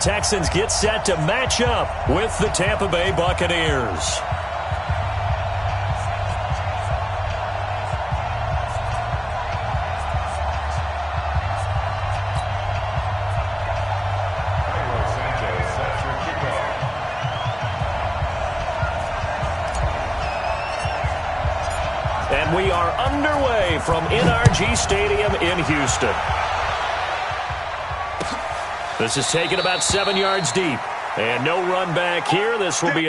Texans get set to match up with the Tampa Bay Buccaneers. And we are underway from NRG Stadium in Houston. This is taken about 7 yards deep. And no run back here. This will be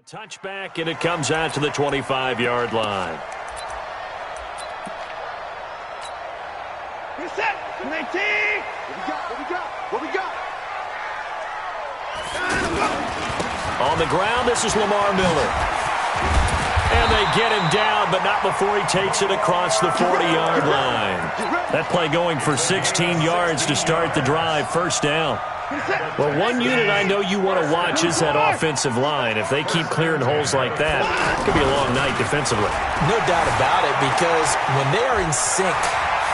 touchback, and it comes out to the 25-yard line. Reset. 19. What we got? On the ground, this is Lamar Miller. And they get him down, but not before he takes it across the 40-yard line. That play going for 16 yards to start the drive. First down. Well, one unit I know you want to watch is that offensive line. If they keep clearing holes like that, it could be a long night defensively. No doubt about it, because when they are in sync,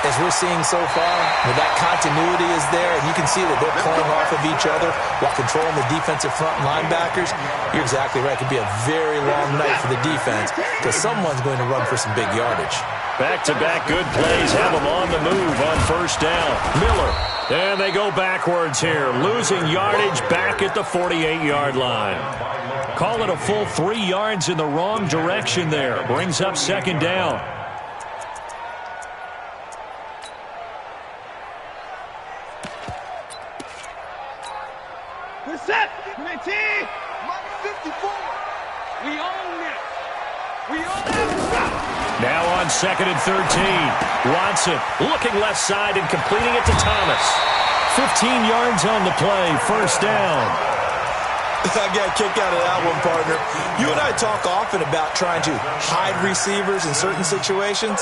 as we're seeing so far, when that continuity is there, and you can see that they're playing off of each other while controlling the defensive front linebackers, you're exactly right. It could be a very long night for the defense because someone's going to run for some big yardage. Back-to-back good plays have them on the move on first down. Miller. And they go backwards here, losing yardage back at the 48-yard line. Call it a full 3 yards in the wrong direction there. Brings up second down. We're set. 19. 54. We own it. We own it. Now on 2nd and 13. Watson looking left side and completing it to Thomas. 15 yards on the play. First down. I got a kick out of that one, partner. You and I talk often about trying to hide receivers in certain situations,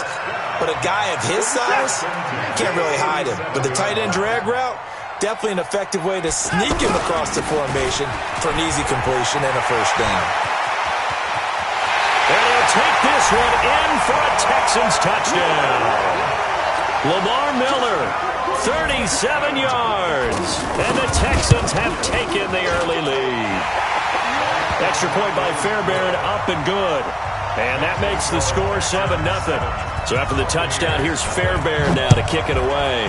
but a guy of his size can't really hide him. But the tight end drag route, definitely an effective way to sneak him across the formation for an easy completion and a first down. And he'll take this one in for a Texans touchdown. Lamar Miller, 37 yards. And the Texans have taken the early lead. Extra point by Fairbairn, up and good. And that makes the score 7-0. So after the touchdown, here's Fairbairn now to kick it away.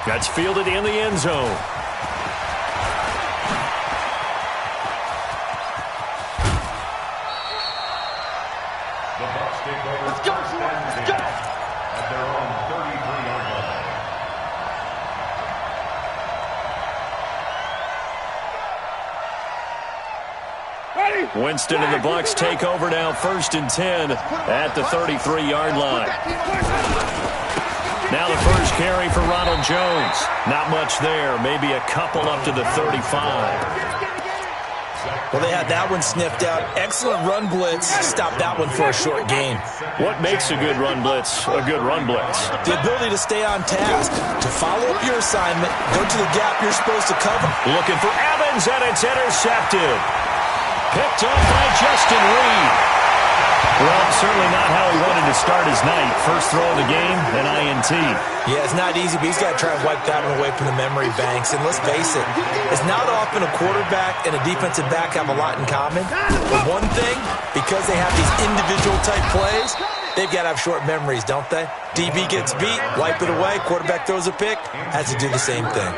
That's fielded in the end zone. Let's go. At their own 33-yard line. Ready? Winston and the Bucs take over now, 1st and 10 at the 33-yard line. Now the first carry for Ronald Jones. Not much there, maybe a couple up to the 35. Well, they had that one sniffed out. Excellent run blitz. Stopped that one for a short gain. What makes a good run blitz a good run blitz? The ability to stay on task, to follow up your assignment, go to the gap you're supposed to cover. Looking for Evans, and it's intercepted. Picked up by Justin Reed. Well, certainly not how he wanted to start his night. First throw of the game, an INT. Yeah, it's not easy, but he's got to try and wipe that one away from the memory banks. And let's face it, it's not often a quarterback and a defensive back have a lot in common. But one thing, because they have these individual type plays, they've got to have short memories, don't they? DB gets beat, wipe it away, quarterback throws a pick, has to do the same thing.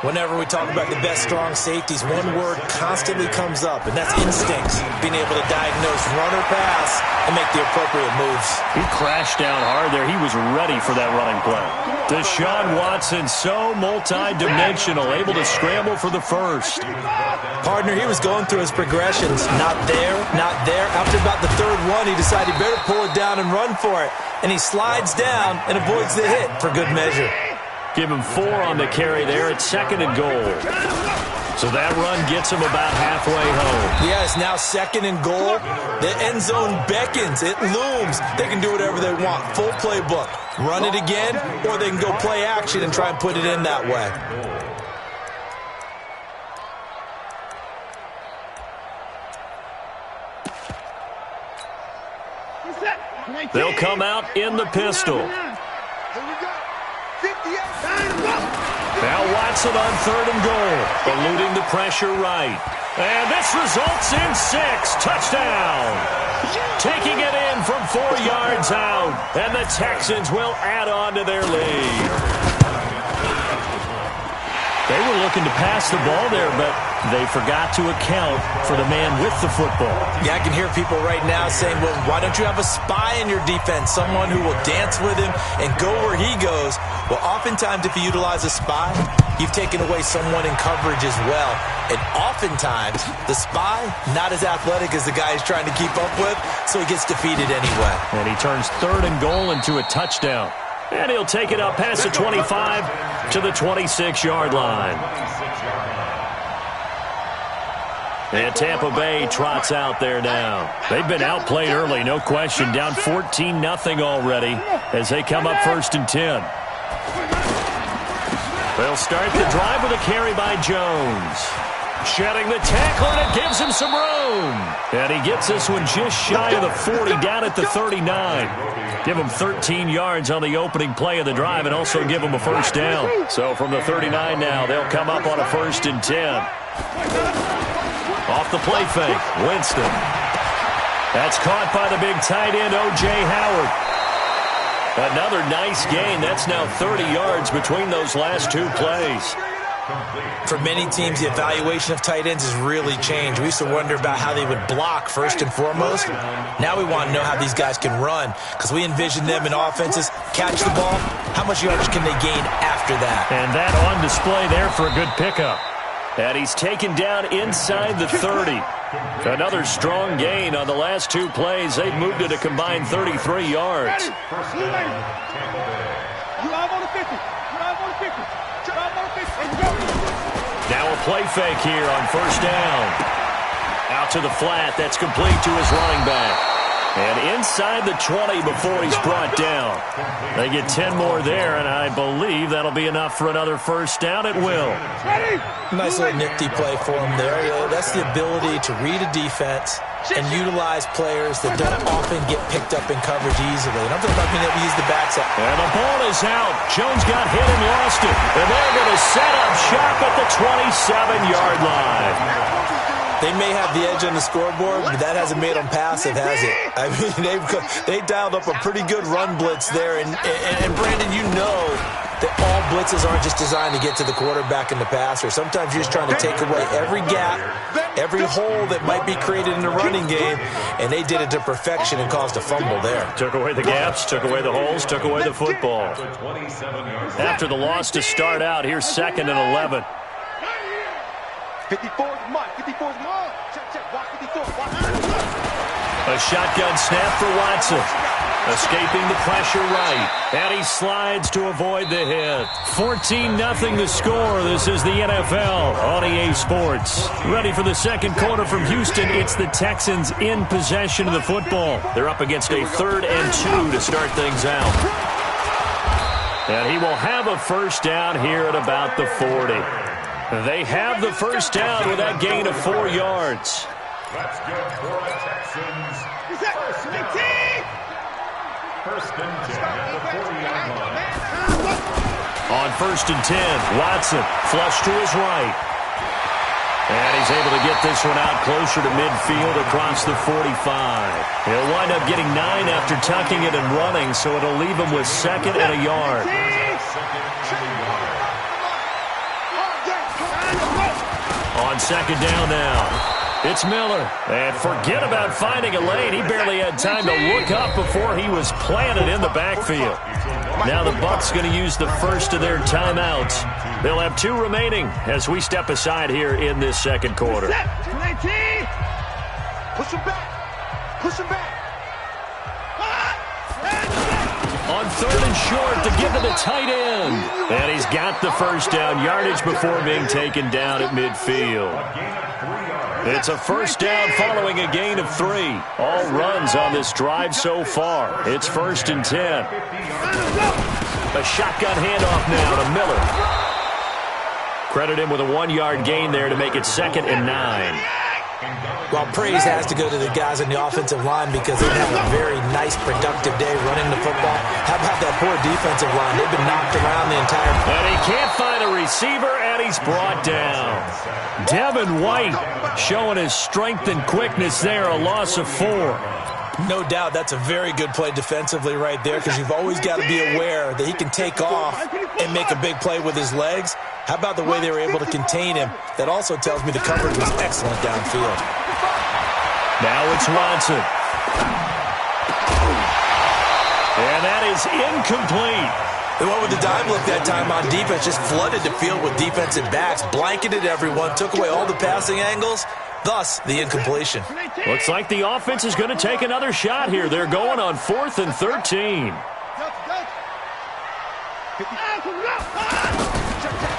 Whenever we talk about the best strong safeties, one word constantly comes up, and that's instincts. Being able to diagnose run or pass and make the appropriate moves. He crashed down hard there. He was ready for that running play. Deshaun Watson, so multi-dimensional, able to scramble for the first. Partner, he was going through his progressions. Not there, not there. After about the third one, he decided he better pull it down and run for it. And he slides down and avoids the hit for good measure. Give him 4 on the carry there at 2nd and goal. So that run gets him about halfway home. Yeah, it's now 2nd and goal. The end zone beckons. It looms. They can do whatever they want. Full playbook. Run it again, or they can go play action and try and put it in that way. They'll come out in the pistol. Now Watson on 3rd and goal, eluding the pressure right. And this results in 6. Touchdown. Taking it in from 4 yards out. And the Texans will add on to their lead. They were looking to pass the ball there, but they forgot to account for the man with the football. Yeah, I can hear people right now saying, well, why don't you have a spy in your defense, someone who will dance with him and go where he goes? Well, oftentimes if you utilize a spy, you've taken away someone in coverage as well. And oftentimes, the spy, not as athletic as the guy he's trying to keep up with, so he gets defeated anyway. And he turns 3rd and goal into a touchdown. And he'll take it up past the 25 to the 26-yard line. And Tampa Bay trots out there now. They've been outplayed early, no question. Down 14-0 already as they come up 1st and 10. They'll start the drive with a carry by Jones. Shedding the tackle, and it gives him some room. And he gets this one just shy of the 40, down at the 39. Give him 13 yards on the opening play of the drive and also give him a 1st down. So from the 39 now, they'll come up on a 1st and 10. Off the play fake, Winston. That's caught by the big tight end, O.J. Howard. Another nice gain. That's now 30 yards between those last 2 plays. For many teams, the evaluation of tight ends has really changed. We used to wonder about how they would block first and foremost. Now we want to know how these guys can run, because we envision them in offenses catch the ball. How much yardage can they gain after that? And that on display there for a good pickup. And he's taken down inside the 30. Another strong gain on the last 2 plays. They've moved it a combined 33 yards. Now a play fake here on 1st down. Out to the flat. That's complete to his running back. And inside the 20 before he's brought down. They get 10 more there, and I believe that'll be enough for another 1st down. It will. Nice little nifty play for him there. That's the ability to read a defense and utilize players that don't often get picked up in coverage easily. And I'm talking about being able to use the backside. And the ball is out. Jones got hit and lost it. And they're going to set up shop at the 27-yard line. They may have the edge on the scoreboard, but that hasn't made them passive, has it? I mean, they dialed up a pretty good run blitz there. And Brandon, you know that all blitzes aren't just designed to get to the quarterback and the passer. Sometimes you're just trying to take away every gap, every hole that might be created in the running game, and they did it to perfection and caused a fumble there. Took away the gaps, took away the holes, took away the football. After the loss to start out, here's 2nd and 11. 54 is mine. 54 is mine. Check. Watch 54. Watch. A shotgun snap for Watson. Escaping the pressure right. And he slides to avoid the hit. 14-0 the score. This is the NFL on EA Sports. Ready for the 2nd quarter from Houston. It's the Texans in possession of the football. They're up against a 3rd and 2 to start things out. And he will have a 1st down here at about the 40. They have the 1st down with that gain of 4 yards. That's good for a Texans. 1st and 10 at the 40-yard line. On 1st and 10, Watson flush to his right. And he's able to get this one out closer to midfield across the 45. He'll wind up getting 9 after tucking it and running, so it'll leave him with 2nd and a yard. On second down now. It's Miller. And forget about finding a lane. He barely had time to look up before he was planted in the backfield. Now the Bucs going to use the first of their timeouts. They'll have 2 remaining as we step aside here in this second quarter. Push him back. Push him back. On third and short to give to the tight end. And he's got the first down yardage before being taken down at midfield. It's a first down following a gain of 3. All runs on this drive so far. It's 1st and 10. A shotgun handoff now to Miller. Credit him with a 1-yard gain there to make it 2nd and 9. Well, praise has to go to the guys on the offensive line because they've had a very nice, productive day running the football. How about that poor defensive line? They've been knocked around the entire... And he can't find a receiver, and he's brought down. Devin White showing his strength and quickness there, a loss of 4. No doubt that's a very good play defensively right there because you've always got to be aware that he can take off and make a big play with his legs. How about the way they were able to contain him? That also tells me the coverage was excellent downfield. Now it's Watson. And that is incomplete. The one with the dime look that time on defense just flooded the field with defensive backs, blanketed everyone, took away all the passing angles, thus the incompletion. Looks like the offense is going to take another shot here. They're going on 4th and 13.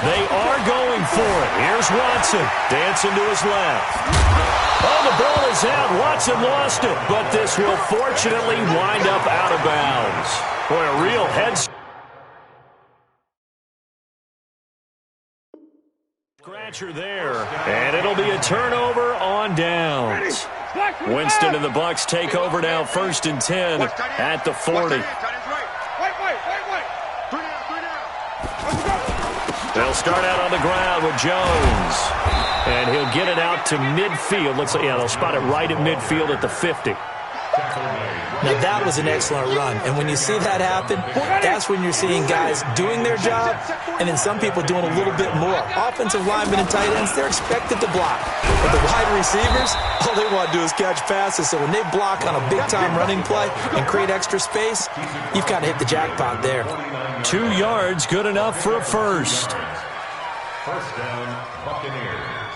They are going for it. Here's Watson, dancing to his left. Oh, the ball is out. Watson lost it, but this will fortunately wind up out of bounds. Boy, a real head scratcher there, and it'll be a turnover on downs. Winston and the Bucs take over now, 1st and 10 at the 40. They'll start out on the ground with Jones. And he'll get it out to midfield. Looks like, yeah, they'll spot it right at midfield at the 50. Now, that was an excellent run. And when you see that happen, that's when you're seeing guys doing their job and then some people doing a little bit more. Offensive linemen and tight ends, they're expected to block. But the wide receivers, all they want to do is catch passes. So when they block on a big-time running play and create extra space, you've kind of hit the jackpot there. 2 yards, good enough for a first. First down, Buccaneers.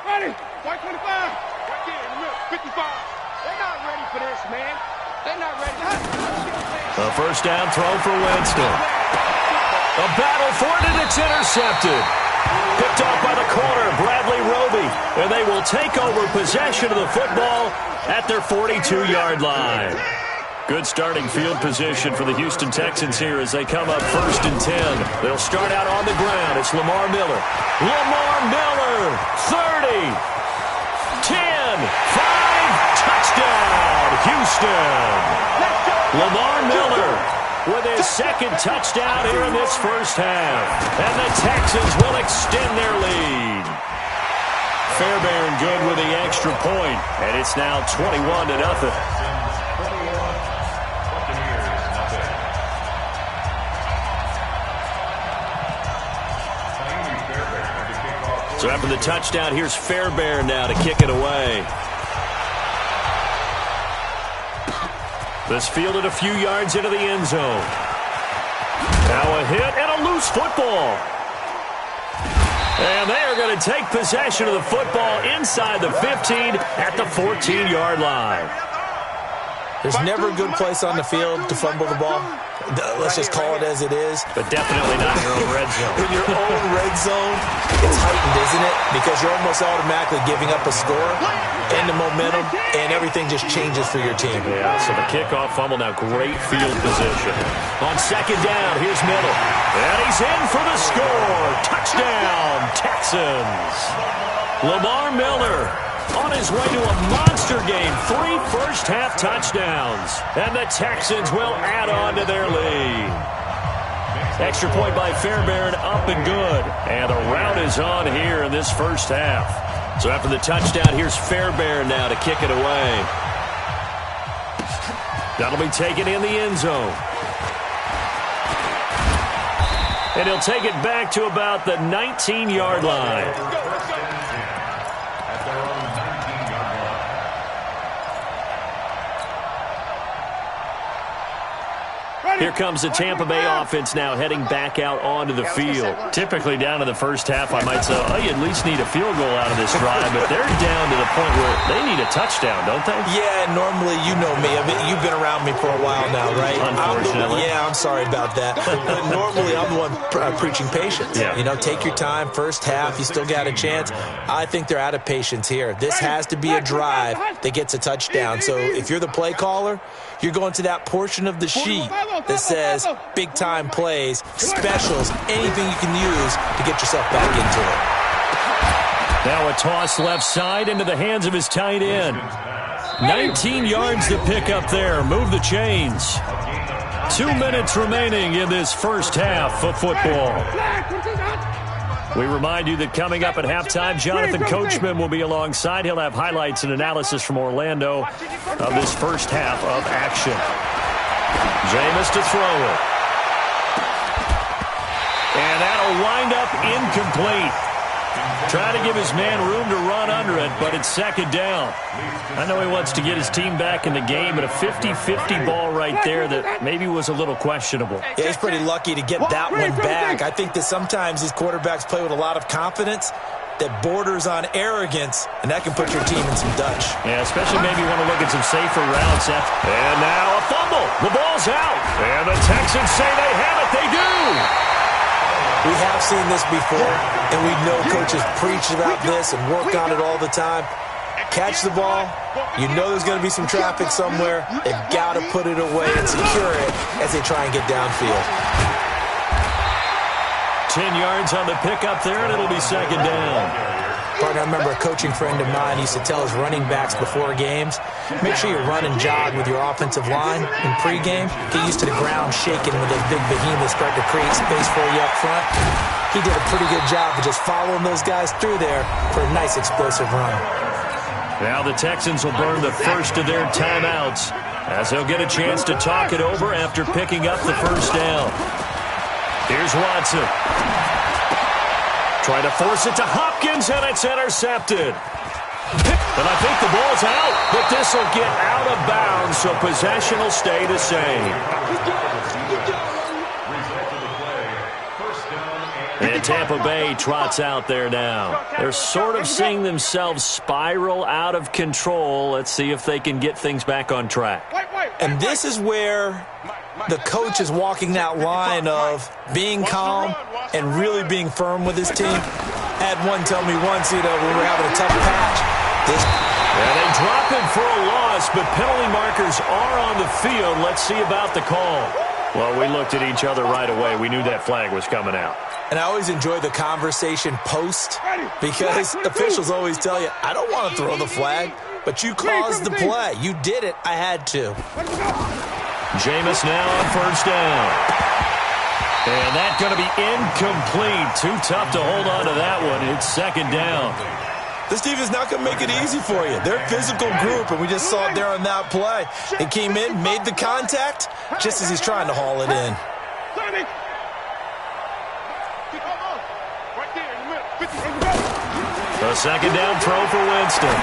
Ready? White 25. Right there in the middle. 55. They're not ready for this, man. They're not ready. A first down throw for Winston. A battle for it, and it's intercepted. Picked off by the corner, Bradley Roby. And they will take over possession of the football at their 42-yard line. Good starting field position for the Houston Texans here as they come up 1st and 10. They'll start out on the ground. It's Lamar Miller. Lamar Miller, 30, 10, 5, touchdown, Houston. Lamar Miller with his 2nd touchdown here in this first half. And the Texans will extend their lead. Fairbairn good with the extra point, and it's now 21-0. So after the touchdown, here's Fairbairn now to kick it away. This fielded a few yards into the end zone. Now a hit and a loose football. And they are going to take possession of the football inside the 15 at the 14-yard line. There's never a good place on the field to fumble the ball. Let's just call it as it is. But definitely not in your own red zone. In your own red zone, it's heightened, isn't it? Because you're almost automatically giving up a score and the momentum, and everything just changes for your team. Yeah, so the kickoff fumble, now great field position. On second down, here's Miller. And he's in for the score. Touchdown, Texans. Lamar Miller on his way to a monster game. 3 first-half touchdowns. And the Texans will add on to their lead. Extra point by Fairbairn, up and good. And the rout is on here in this first half. So after the touchdown, here's Fairbairn now to kick it away. That'll be taken in the end zone. And he'll take it back to about the 19-yard line. At their own 19-yard line. Here comes the Tampa Bay offense now heading back out onto the field. Typically down to the first half, I might say, oh, you at least need a field goal out of this drive, but they're down to the point where they need a touchdown, don't they? Yeah, normally, you know me. I mean, you've been around me for a while now, right? Unfortunately. I'm sorry about that. But normally, I'm the one preaching patience. Yeah. You know, take your time. First half, you still got a chance. I think they're out of patience here. This has to be a drive that gets a touchdown. So if you're the play caller, you're going to that portion of the sheet that says big-time plays, specials, anything you can use to get yourself back into it. Now a toss left side into the hands of his tight end. 19 yards to pick up there. Move the chains. 2 minutes remaining in this first half of football. We remind you that coming up at halftime, Jonathan Coachman will be alongside. He'll have highlights and analysis from Orlando of this first half of action. Jameis to throw it. And that'll wind up incomplete. Trying to give his man room to run under it, but it's second down. I know he wants to get his team back in the game, but a 50-50 ball right there that maybe was a little questionable. Yeah, he's pretty lucky to get that one back. I think that sometimes these quarterbacks play with a lot of confidence that borders on arrogance, and that can put your team in some Dutch. Yeah, especially maybe you want to look at some safer routes. And now a fumble. The ball's out. And the Texans say they have it. They do. We have seen this before, and we know coaches preach about this and work on it all the time. Catch the ball. You know there's going to be some traffic somewhere. They've got to put it away and secure it as they try and get downfield. 10 yards on the pickup there, and it'll be second down. Partner, I remember a coaching friend of mine used to tell his running backs before games, make sure you run and jog with your offensive line in pregame. Get used to the ground shaking when those big behemoths start to create space for you up front. He did a pretty good job of just following those guys through there for a nice explosive run. Now the Texans will burn the first of their timeouts as they'll get a chance to talk it over after picking up the first down. Here's Watson. Trying to force it to Hopkins, and it's intercepted. And I think the ball's out, but this will get out of bounds, so possession will stay the same. And Tampa Bay trots out there now. They're sort of seeing themselves spiral out of control. Let's see if they can get things back on track. And this is where the coach is walking that line of being calm and really being firm with his team. I had one tell me once, when we were having a tough patch. And they drop it for a loss, but penalty markers are on the field. Let's see about the call. Well, we looked at each other right away. We knew that flag was coming out. And I always enjoy the conversation post because officials always tell you, I don't want to throw the flag, but you caused the play. You did it. I had to. Jameis now on first down. And that's going to be incomplete. Too tough to hold on to that one. It's second down. This team is not going to make it easy for you. They're a physical group, and we just saw it there on that play. He came in, made the contact, just as he's trying to haul it in. A second down throw for Winston.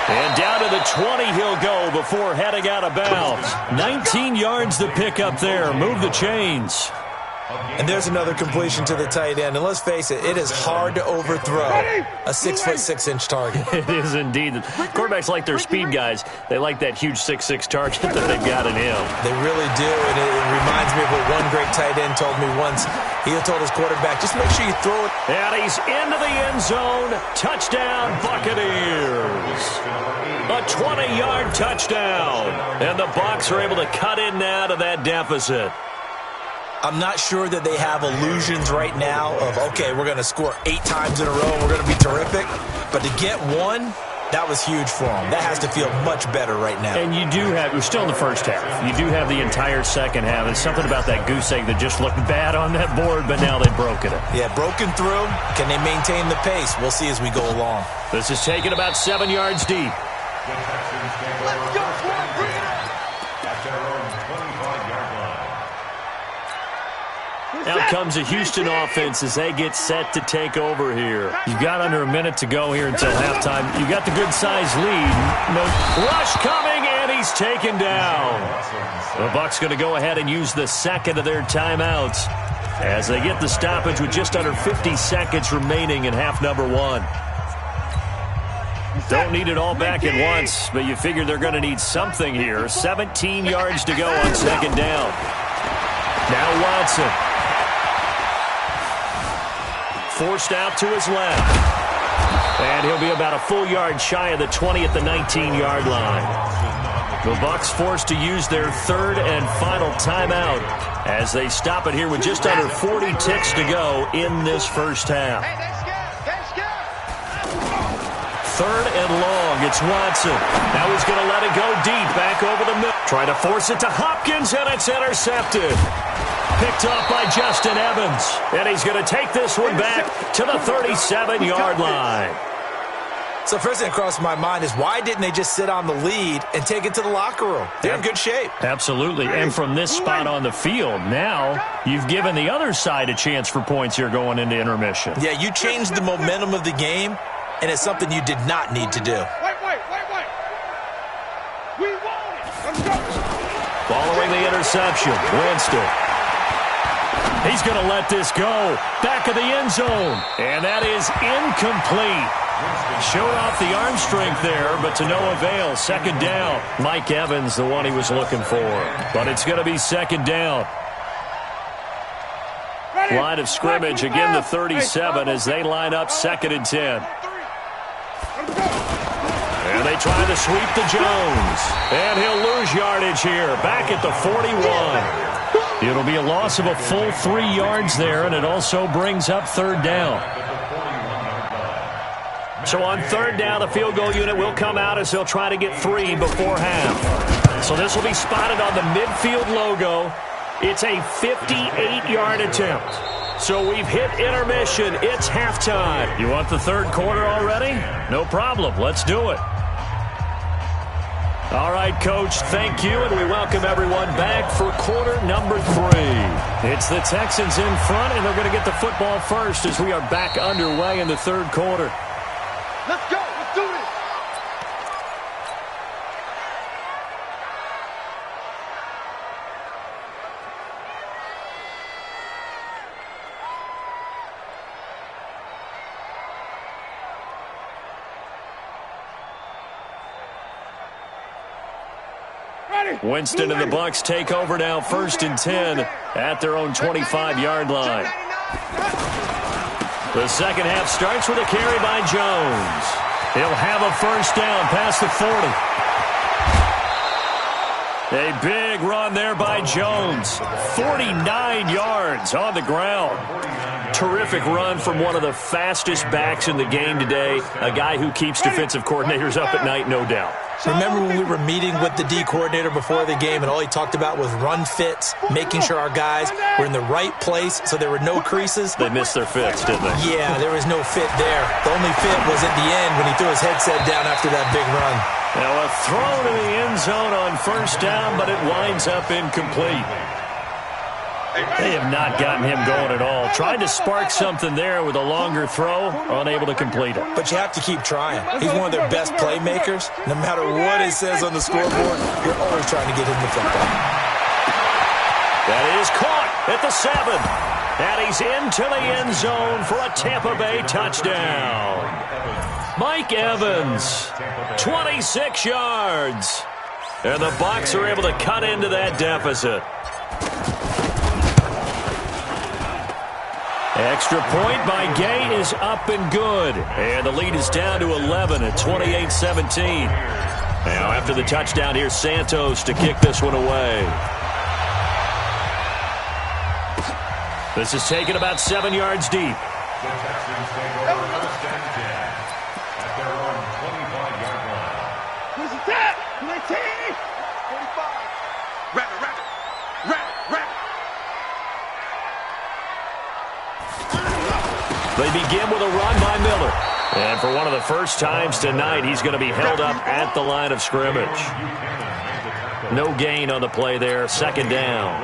And down to the 20 he'll go before heading out of bounds. 19 yards to pick up there. Move the chains. And there's another completion to the tight end. And let's face it, it is hard to overthrow a 6'6" target. It is indeed. Quarterbacks like their speed guys. They like that huge 6'6" target that they've got in him. They really do. And it reminds me of what one great tight end told me once. He told his quarterback, just make sure you throw it. And he's into the end zone. Touchdown, Buccaneers. A 20-yard touchdown. And the Bucs are able to cut in now to that deficit. I'm not sure that they have illusions right now of, okay, we're going to score 8 times in a row and we're going to be terrific. But to get one, that was huge for them. That has to feel much better right now. And you do have, we're still in the first half. You do have the entire second half. There's something about that goose egg that just looked bad on that board, but now they've broken it. Yeah, broken through. Can they maintain the pace? We'll see as we go along. This is taken about 7 yards deep. Let's go, bring it up. At their own 25-yard line. Out comes a Houston offense as they get set to take over here. You've got under a minute to go here until halftime. You've got the good-sized lead. No rush coming, and he's taken down. The Bucs going to go ahead and use the second of their timeouts as they get the stoppage with just under 50 seconds remaining in half number one. Don't need it all back at once, but you figure they're going to need something here. 17 yards to go on second down. Now Watson. Forced out to his left. And he'll be about a full yard shy of the 20 at the 19-yard line. The Bucs forced to use their third and final timeout as they stop it here with just under 40 ticks to go in this first half. Third and long. It's Watson. Now he's going to let it go deep back over the middle. Trying to force it to Hopkins, and it's intercepted. Picked off by Justin Evans. And he's going to take this one back to the 37-yard line. So first thing that crossed my mind is why didn't they just sit on the lead and take it to the locker room? They're in good shape. Absolutely. And from this spot on the field, now you've given the other side a chance for points here going into intermission. Yeah, you changed the momentum of the game, and it's something you did not need to do. Wait. We want it. Let's go. Following the interception, Winston. He's going to let this go. Back of the end zone. And that is incomplete. Showed off the arm strength there, but to no avail. Second down. Mike Evans, the one he was looking for. But it's going to be second down. Line of scrimmage, again the 37 as they line up second and 10. And they try to sweep to Jones. And he'll lose yardage here. Back at the 41. It'll be a loss of a full 3 yards there, and it also brings up third down. So on third down, the field goal unit will come out as they'll try to get 3 before half. So this will be spotted on the midfield logo. It's a 58-yard attempt. So we've hit intermission. It's halftime. You want the third quarter already? No problem. Let's do it. All right, Coach, thank you, and we welcome everyone back for quarter number 3. It's the Texans in front, and they're going to get the football first as we are back underway in the third quarter. Let's go. Let's do this. Winston and the Bucs take over now, first and 10 at their own 25-yard line. The second half starts with a carry by Jones. He'll have a first down past the 40. A big run there by Jones. 49 yards on the ground. Terrific run from one of the fastest backs in the game today. A guy who keeps defensive coordinators up at night, no doubt. Remember when we were meeting with the D coordinator before the game and all he talked about was run fits, making sure our guys were in the right place so there were no creases? They missed their fits, didn't they? Yeah, there was no fit there. The only fit was at the end when he threw his headset down after that big run. Now a throw to the end zone on first down, but it winds up incomplete. They have not gotten him going at all. Tried to spark something there with a longer throw, unable to complete it. But you have to keep trying. He's one of their best playmakers. No matter what it says on the scoreboard, you're always trying to get him the football. That is caught at the 7. And he's into the end zone for a Tampa Bay touchdown. Mike Evans, 26 yards. And the Bucs are able to cut into that deficit. Extra point by Gay is up and good. And the lead is down to 11 at 28-17. Now after the touchdown, here's Santos to kick this one away. This is taken about 7 yards deep. The Texans take over first and 10 at their own 25-yard line. Where's it at? 19. 45. Rabbit. They begin with a run by Miller. And for one of the first times tonight, he's going to be held up at the line of scrimmage. No gain on the play there. Second down.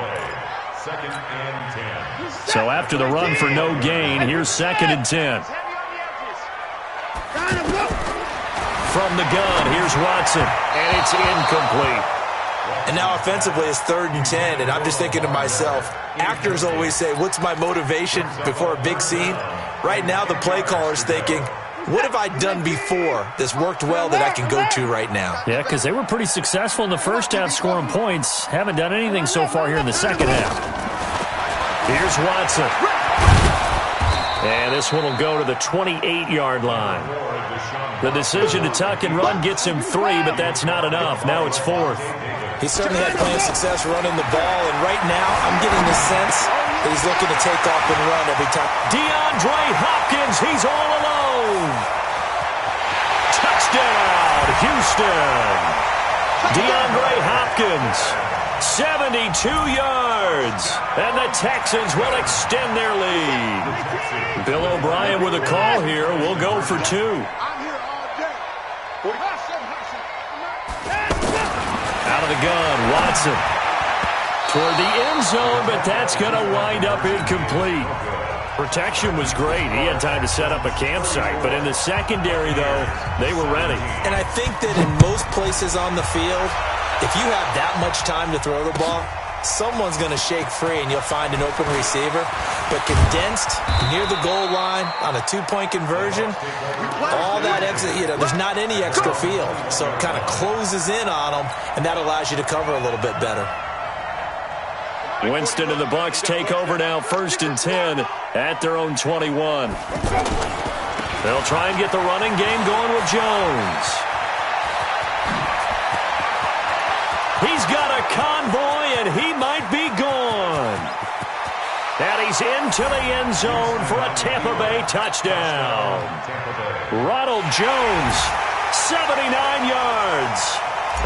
Second and 10. So after the run for no gain, here's 2nd and 10. From the gun, here's Watson, and it's incomplete. And now offensively it's 3rd and 10, and I'm just thinking to myself, actors always say, what's my motivation before a big scene? Right now the play caller's thinking, what have I done before that's worked well that I can go to right now? Yeah, because they were pretty successful in the first half scoring points. Haven't done anything so far here in the second half. Here's Watson. And this one will go to the 28-yard line. The decision to tuck and run gets him 3, but that's not enough. Now it's 4th. He certainly had plenty of success running the ball, and right now I'm getting the sense that he's looking to take off and run every time. DeAndre Hopkins, he's all alone. Touchdown, Houston. DeAndre Hopkins, 72 yards, and the Texans will extend their lead. Bill O'Brien with a call here. We'll go for 2. Out of the gun, Watson. Toward the end zone, but that's going to wind up incomplete. Protection was great. He had time to set up a campsite, but in the secondary, though, they were ready. And I think that in most places on the field, if you have that much time to throw the ball, someone's going to shake free and you'll find an open receiver. But condensed, near the goal line, on a 2-point conversion, all that exit, there's not any extra field. So it kind of closes in on them, and that allows you to cover a little bit better. Winston and the Bucs take over now, 1st and 10 at their own 21. They'll try and get the running game going with Jones. He's got a convoy, and he might be gone. And he's into the end zone for a Tampa Bay touchdown. Ronald Jones, 79 yards.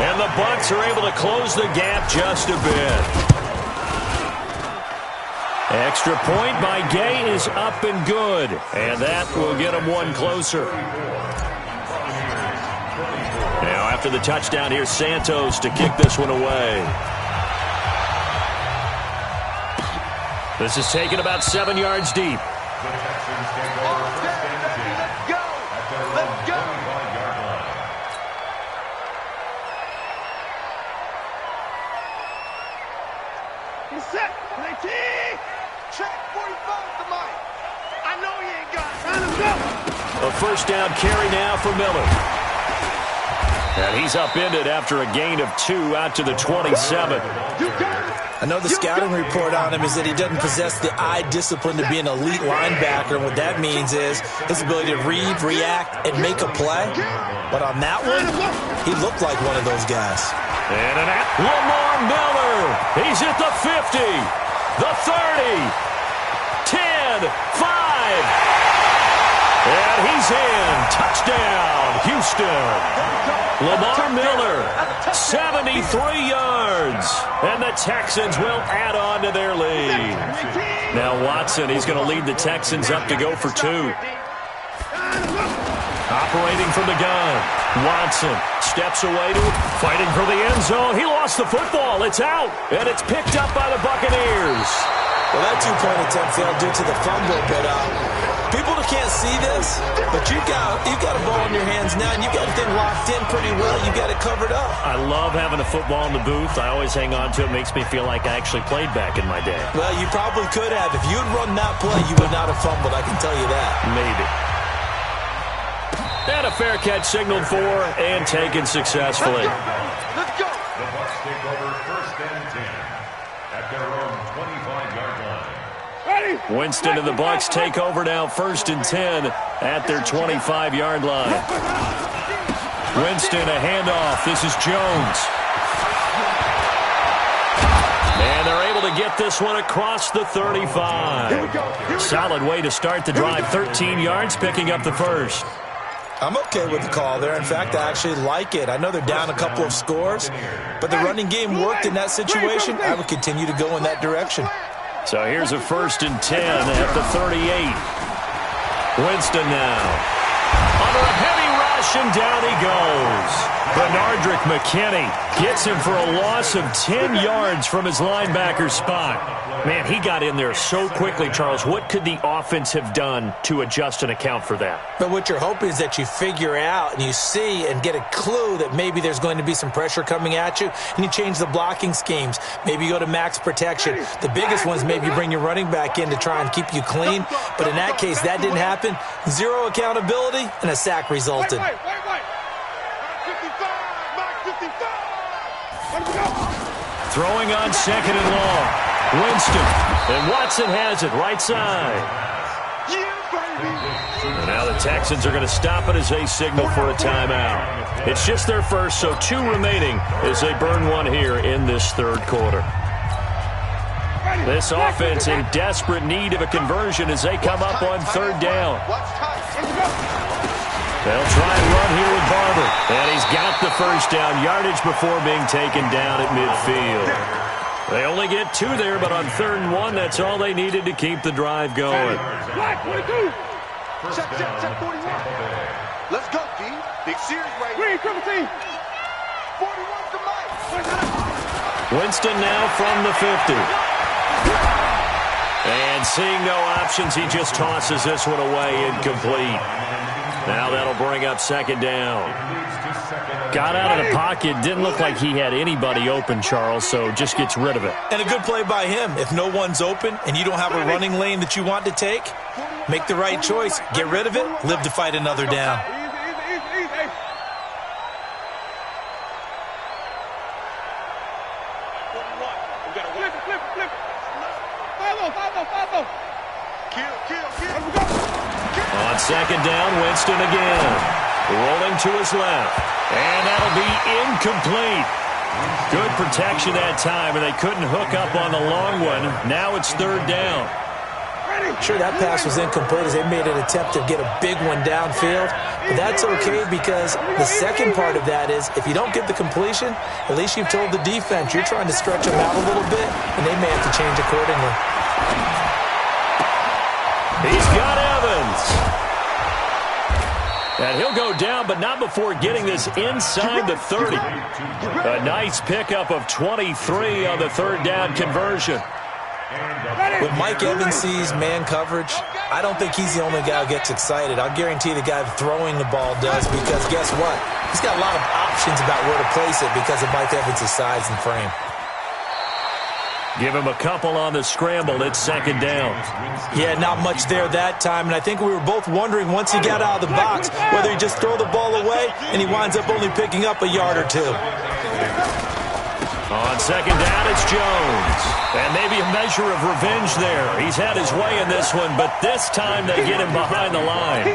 And the Bucs are able to close the gap just a bit. Extra point by Gay is up and good. And that will get him one closer. Now after the touchdown, here's Santos to kick this one away. This is taken about 7 yards deep. The Texans take over 1st and 10 at their own 25-yard line. He's set. 19. Check 45 to Mike. I know he ain't got it. Time to go. A 1st down carry now for Miller. And he's upended after a gain of 2 out to the 27. I know the scouting report on him is that he doesn't possess the eye discipline to be an elite linebacker. And what that means is his ability to read, react, and make a play. But on that one, he looked like one of those guys. And Lamar Miller. He's at the 50, the 30, 10, 5. And he's in. Touchdown, Houston. Lamar Miller, 73 yards. And the Texans will add on to their lead. Now Watson, he's going to lead the Texans up to go for 2. Operating from the gun. Watson steps away to fighting for the end zone. He lost the football. It's out. And it's picked up by the Buccaneers. Well, that 2-point attempt failed due to the fumble, but people can't see this, but you've got a ball in your hands now, and you've got the thing locked in pretty well. You've got it covered up. I love having a football in the booth. I always hang on to it. It makes me feel like I actually played back in my day. Well, you probably could have. If you had run that play, you would not have fumbled, I can tell you that. Maybe. And a fair catch signaled for and taken successfully. Let's go. The Bucs take over 1st and 10 at their own 25-yard line. Winston and the Bucs take over now, 1st and 10 at their 25-yard line. Winston, a handoff. This is Jones. And they're able to get this one across the 35. Solid way to start the drive. 13 yards, picking up the 1st. I'm okay with the call there. In fact, I actually like it. I know they're down a couple of scores, but the running game worked in that situation. I would continue to go in that direction. So here's a 1st and 10 at the 38. Winston now. Under a heavy rush, rush, and down he goes. Bernardrick McKinney gets him for a loss of 10 yards from his linebacker spot. Man, he got in there so quickly, Charles. What could the offense have done to adjust and account for that? But what you're hoping is that you figure out and you see and get a clue that maybe there's going to be some pressure coming at you, and you change the blocking schemes. Maybe you go to max protection. The biggest ones, maybe you bring your running back in to try and keep you clean. But in that case, that didn't happen. Zero accountability, and a sack resulted. Wait. 55, Max 55. Let's go. Throwing on second and long. Winston, and Watson has it right side. And now the Texans are going to stop it as they signal for a timeout. It's just their first, so 2 remaining as they burn one here in this third quarter. This offense in desperate need of a conversion as they come up on third down. They'll try and run here with Barber. And he's got the first down yardage before being taken down at midfield. They only get 2 there, but on 3rd and 1, that's all they needed to keep the drive going. Black 22. Check 41. Let's go, D. Big series right here. Green, triple team. 41 to Mike. Winston now from the 50. And seeing no options, he just tosses this one away incomplete. Now that'll bring up second down. Got out of the pocket. Didn't look like he had anybody open, Charles, so just gets rid of it. And a good play by him. If no one's open and you don't have a running lane that you want to take, make the right choice. Get rid of it. Live to fight another down. Easy. Flip it. Follow. Kill. On second down, Winston again. Rolling to his left. And that'll be incomplete. Good protection that time, and they couldn't hook up on the long one. Now it's third down. Sure, that pass was incomplete as they made an attempt to get a big one downfield. But that's okay because the second part of that is if you don't get the completion, at least you've told the defense you're trying to stretch them out a little bit, and they may have to change accordingly. He's got Evans. And he'll go down, but not before getting this inside the 30. A nice pickup of 23 on the third down conversion. When Mike Evans sees man coverage, I don't think he's the only guy who gets excited. I'll guarantee the guy throwing the ball does because guess what? He's got a lot of options about where to place it because of Mike Evans' size and frame. Give him a couple on the scramble. It's second down. Yeah, not much there that time, and I think we were both wondering once he got out of the box whether he'd just throw the ball away, and he winds up only picking up a yard or 2. On second down, it's Jones. And maybe a measure of revenge there. He's had his way in this one, but this time they get him behind the line.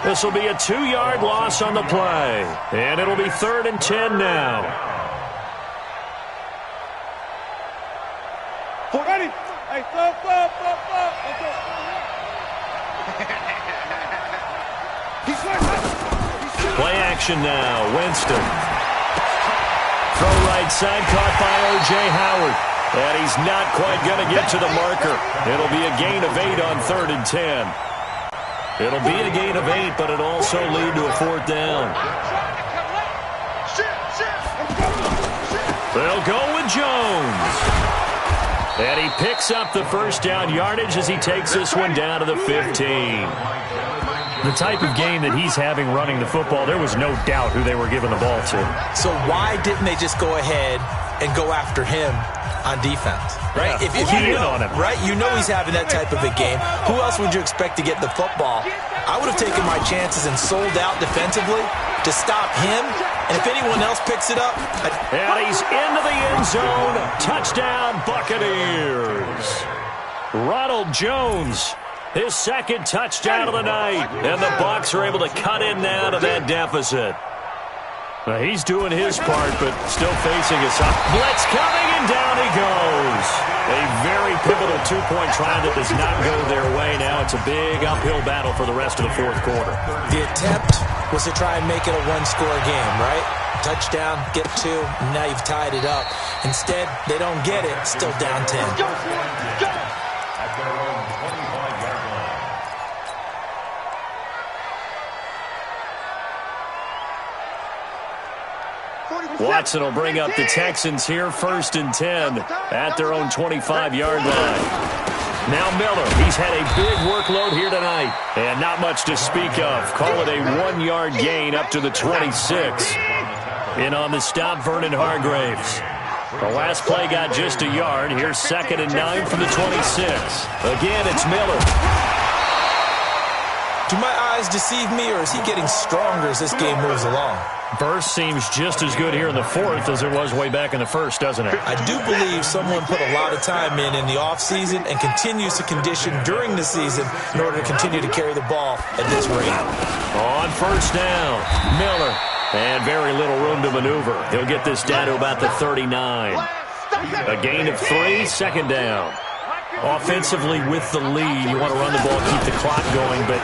This will be a 2-yard loss on the play, and it'll be 3rd and 10 now. Ready? Hey, stop. Play action now. Winston. Throw right side, caught by O.J. Howard. And he's not quite going to get to the marker. It'll be a gain of 8 on 3rd and 10. It'll be a gain of 8, but it'll also lead to a 4th down. They'll go with Jones. And he picks up the first down yardage as he takes this one down to the 15. The type of game that he's having running the football, there was no doubt who they were giving the ball to. So why didn't they just go ahead and go after him on defense? Right? Yeah, If you know, on him. right? You know he's having that type of a game. Who else would you expect to get the football? I would have taken my chances and sold out defensively to stop him. And if anyone else picks it up... And he's into the end zone. Touchdown, Buccaneers. Ronald Jones, his second touchdown of the night. And the Bucs are able to cut in now to that deficit. Now, he's doing his part, but still facing a blitz coming, and down he goes. A very pivotal 2-point try that does not go their way. Now it's a big uphill battle for the rest of the fourth quarter. The attempt was to try and make it a one-score game, right? Touchdown, get 2, and now you've tied it up. Instead, they don't get it, still down 10. At their own 25-yard line. Watson will bring up the Texans here, 1st and 10 at their own 25-yard line. Now Miller, he's had a big workload here tonight, and not much to speak of. Call it a 1-yard gain up to the 26. In on the stop, Vernon Hargraves. The last play got just a yard. Here's 2nd and 9 from the 26. Again, it's Miller. Do my eyes deceive me, or is he getting stronger as this game moves along? Burst seems just as good here in the 4th as it was way back in the 1st, doesn't it? I do believe someone put a lot of time in the offseason and continues to condition during the season in order to continue to carry the ball at this rate. On 1st down, Miller. And very little room to maneuver. He'll get this down to about the 39. A gain of 3, 2nd down. Offensively with the lead, you want to run the ball, keep the clock going, but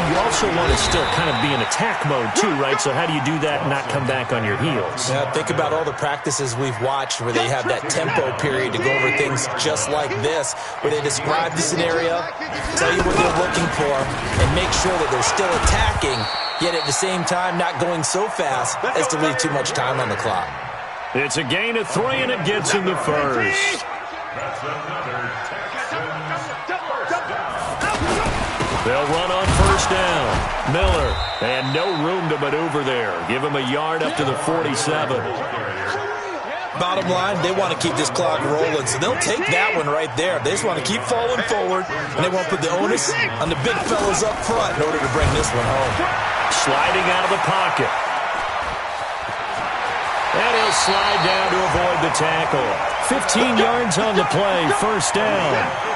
you also want to still kind of be in attack mode too, right? So how do you do that and not come back on your heels? Yeah, think about all the practices we've watched where they have that tempo period to go over things just like this, where they describe the scenario, tell you what they're looking for, and make sure that they're still attacking, yet at the same time not going so fast as to leave too much time on the clock. It's a gain of 3, and it gets him the 1st. They'll run on 1st down. Miller, and no room to maneuver there. Give him a yard up to the 47. Bottom line, they want to keep this clock rolling, so they'll take that one right there. They just want to keep falling forward, and they won't put the onus on the big fellas up front in order to bring this one home. Sliding out of the pocket. And he'll slide down to avoid the tackle. 15 yards on the play, 1st down.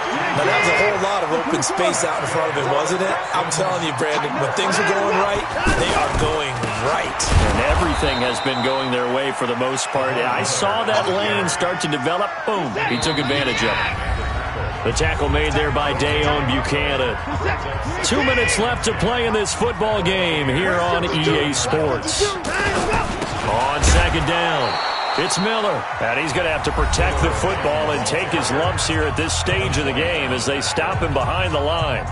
Now, that was a whole lot of open space out in front of him, wasn't it? I'm telling you, Brandon, when things are going right, they are going right. And everything has been going their way for the most part. I saw that lane start to develop. Boom, he took advantage of it. The tackle made there by Dayon Buchanan. 2 minutes left to play in this football game here on EA Sports. On 2nd down, it's Miller. And he's going to have to protect the football and take his lumps here at this stage of the game as they stop him behind the line.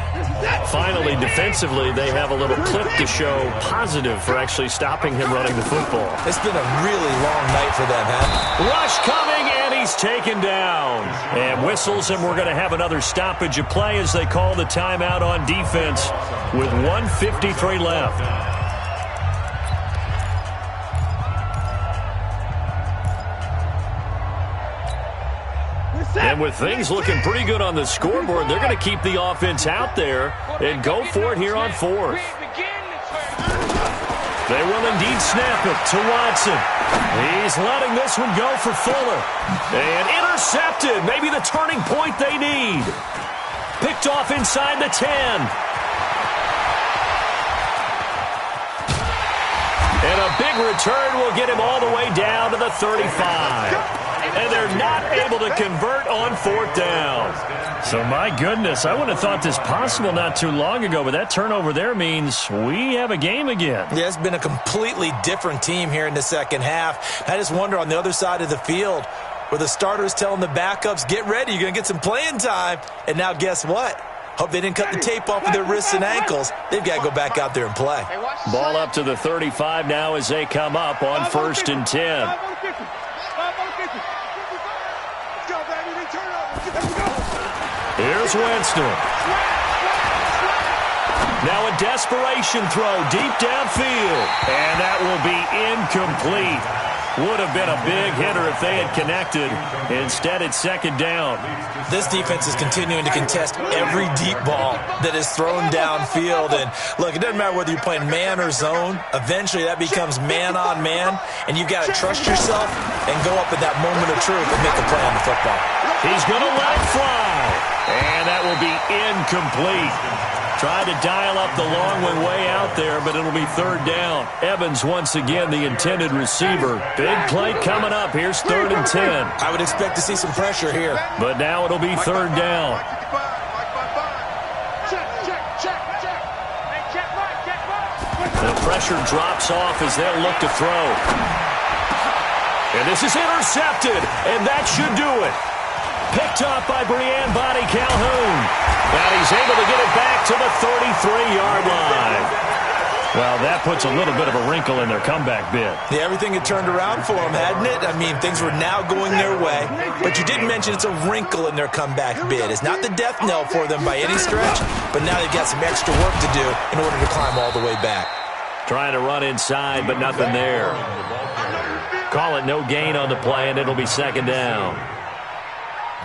Finally, defensively, they have a little clip to show positive for actually stopping him running the football. It's been a really long night for them, huh? Rush coming, and he's taken down. And whistles, and we're going to have another stoppage of play as they call the timeout on defense with 1:53 left. And with things looking pretty good on the scoreboard, they're going to keep the offense out there and go for it here on 4th. They will indeed snap it to Watson. He's letting this one go for Fuller. And intercepted. Maybe the turning point they need. Picked off inside the 10. And a big return will get him all the way down to the 35. And they're not able to convert on 4th down. So, my goodness, I wouldn't have thought this possible not too long ago, but that turnover there means we have a game again. Yeah, it's been a completely different team here in the second half. I just wonder on the other side of the field where the starters telling the backups, get ready, you're going to get some playing time. And now guess what? Hope they didn't cut the tape off of their wrists and ankles. They've got to go back out there and play. Ball up to the 35 now as they come up on 1st and 10. Here's Winston. Now a desperation throw deep downfield. And that will be incomplete. Would have been a big hitter if they had connected. Instead, it's 2nd down. This defense is continuing to contest every deep ball that is thrown downfield. And, look, it doesn't matter whether you're playing man or zone. Eventually, that becomes man-on-man. And you've got to trust yourself and go up at that moment of truth and make a play on the football. He's going to let it fly. And that will be incomplete. Tried to dial up the long one way out there, but it'll be 3rd down. Evans once again the intended receiver. Big play coming up. Here's 3rd and 10. I would expect to see some pressure here. But now it'll be 3rd down. The pressure drops off as they'll look to throw. And this is intercepted, and that should do it. Picked up by Brianne Body Calhoun. And he's able to get it back to the 33-yard line. Well, that puts a little bit of a wrinkle in their comeback bid. Yeah, everything had turned around for them, hadn't it? I mean, things were now going their way. But you did mention it's a wrinkle in their comeback bid. It's not the death knell for them by any stretch, but now they've got some extra work to do in order to climb all the way back. Trying to run inside, but nothing there. Call it no gain on the play, and it'll be second down.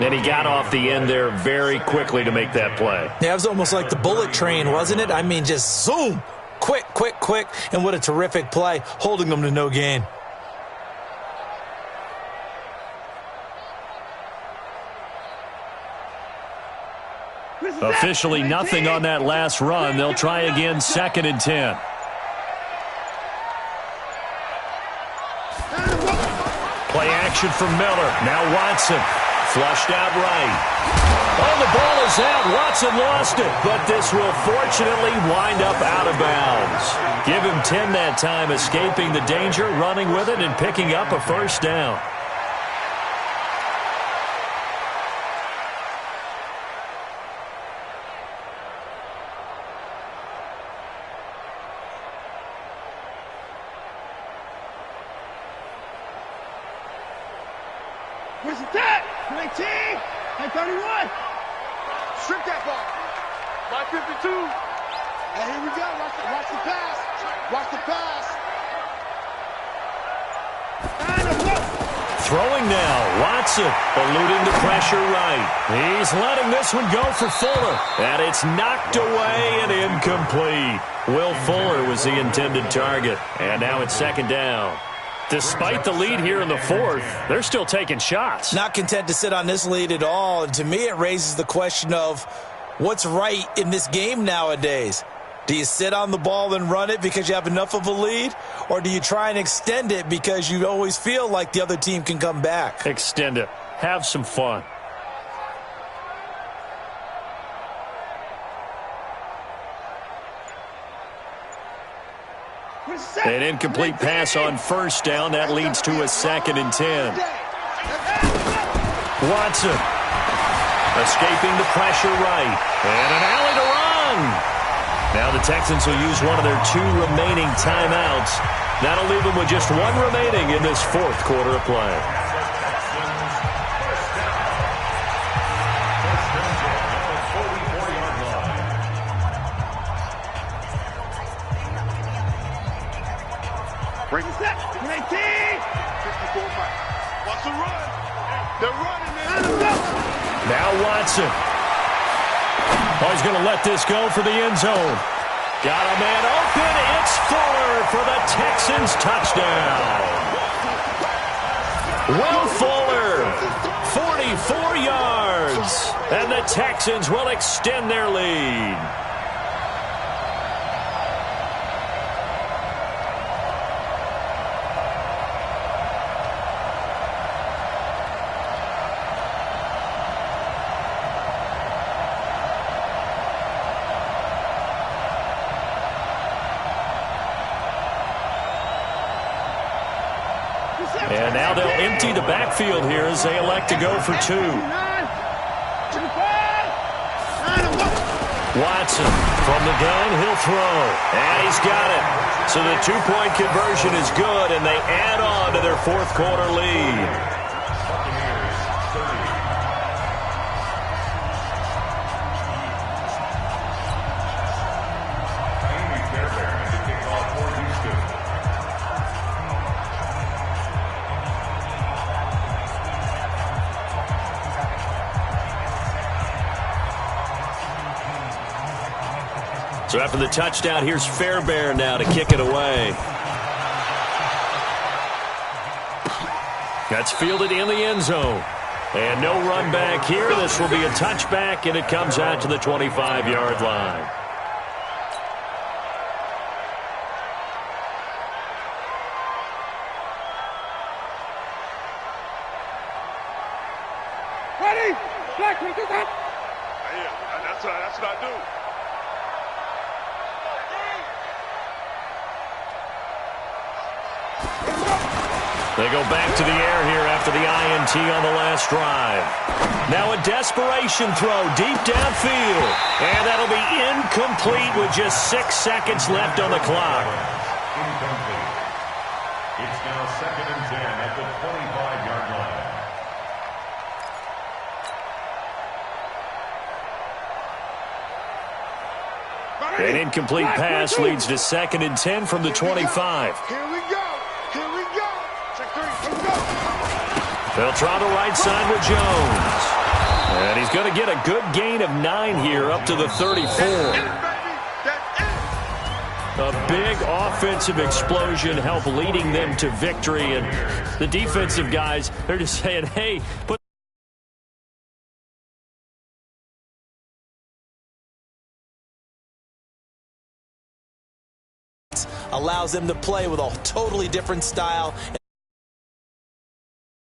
And he got off the end there very quickly to make that play. Yeah, it was almost like the bullet train, wasn't it? I mean, just zoom. Quick, quick, quick. And what a terrific play, holding them to no gain. Officially nothing on that last run. They'll try again, 2nd and 10. Play action from Miller. Now Watson. Flushed out right. Oh, the ball is out. Watson lost it. But this will fortunately wind up out of bounds. Give him 10 that time, escaping the danger, running with it, and picking up a first down. Where's the tag? 19, 31. Strip that ball. My 52. And here we go. Watch the pass. Watch the pass. And a block. Throwing now. Watson eluding the pressure right. He's letting this one go for Fuller. And it's knocked away and incomplete. Will Fuller was the intended target. And now it's second down. Despite the lead here in the fourth, they're still taking shots. Not content to sit on this lead at all. And to me, it raises the question of what's right in this game nowadays. Do you sit on the ball and run it because you have enough of a lead? Or do you try and extend it because you always feel like the other team can come back? Extend it. Have some fun. An incomplete pass on first down. That leads to a 2nd and 10. Watson escaping the pressure right. And an alley to run. Now the Texans will use one of their 2 remaining timeouts. That'll leave them with just 1 remaining in this fourth quarter of play. Break it set. 19. 54 Mike. Watch the run. They're running, man. Now Watson. Oh, he's going to let this go for the end zone. Got a man open. It's Fuller for the Texans touchdown. Will Fuller, 44 yards. And the Texans will extend their lead. And now they'll empty the backfield here as they elect to go for 2. Watson from the gun, he'll throw. And he's got it. So the 2-point conversion is good, and they add on to their fourth quarter lead. So after the touchdown, here's Fairbairn now to kick it away. That's fielded in the end zone. And no run back here. This will be a touchback, and it comes out to the 25-yard line. Ready? Black, we get that. Yeah, that's what I do. They go back to the air here after after the INT on the last drive. Now a desperation throw deep downfield. And that'll be incomplete with just 6 seconds left on the clock. Incomplete. It's now 2nd and 10 at the 25-yard line. An incomplete pass leads to 2nd and 10 from the 25. Here we go. Here we go. Check 3. Let's go. They'll try the right side with Jones. And he's going to get a good gain of 9 here up to the 34. A big offensive explosion helped leading them to victory. And the defensive guys, they're just saying, hey, put allows them to play with a totally different style.